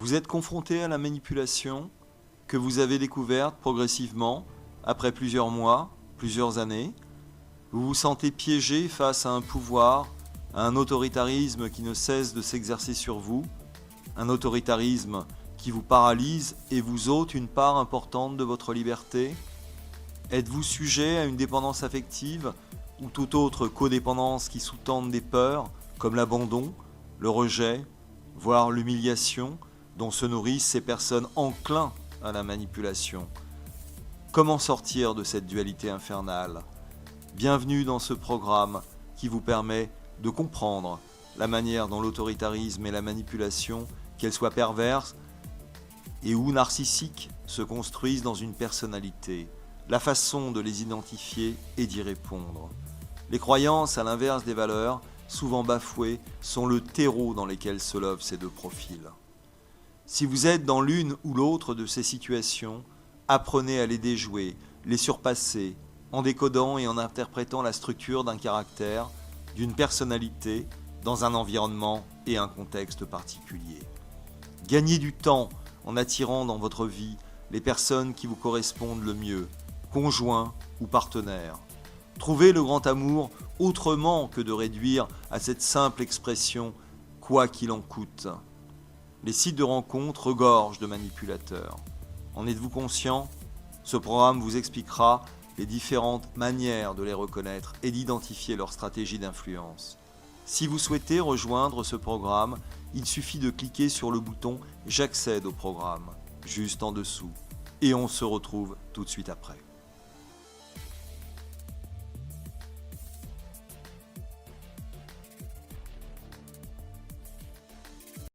Vous êtes confronté à la manipulation que vous avez découverte progressivement après plusieurs mois, plusieurs années. Vous vous sentez piégé face à un pouvoir, à un autoritarisme qui ne cesse de s'exercer sur vous, un autoritarisme qui vous paralyse et vous ôte une part importante de votre liberté. Êtes-vous sujet à une dépendance affective ou toute autre codépendance qui sous-tende des peurs comme l'abandon, le rejet, voire l'humiliation dont se nourrissent ces personnes enclins à la manipulation? Comment sortir de cette dualité infernale? Bienvenue dans ce programme qui vous permet de comprendre la manière dont l'autoritarisme et la manipulation, qu'elles soient perverses et ou narcissiques, se construisent dans une personnalité, la façon de les identifier et d'y répondre. Les croyances, à l'inverse des valeurs, souvent bafouées, sont le terreau dans lequel se lovent ces deux profils. Si vous êtes dans l'une ou l'autre de ces situations, apprenez à les déjouer, les surpasser, en décodant et en interprétant la structure d'un caractère, d'une personnalité, dans un environnement et un contexte particulier. Gagnez du temps en attirant dans votre vie les personnes qui vous correspondent le mieux, conjoints ou partenaires. Trouvez le grand amour autrement que de réduire à cette simple expression « quoi qu'il en coûte ». Les sites de rencontres regorgent de manipulateurs. En êtes-vous conscient? Ce programme vous expliquera les différentes manières de les reconnaître et d'identifier leur stratégie d'influence. Si vous souhaitez rejoindre ce programme, il suffit de cliquer sur le bouton « J'accède au programme » juste en dessous. Et on se retrouve tout de suite après.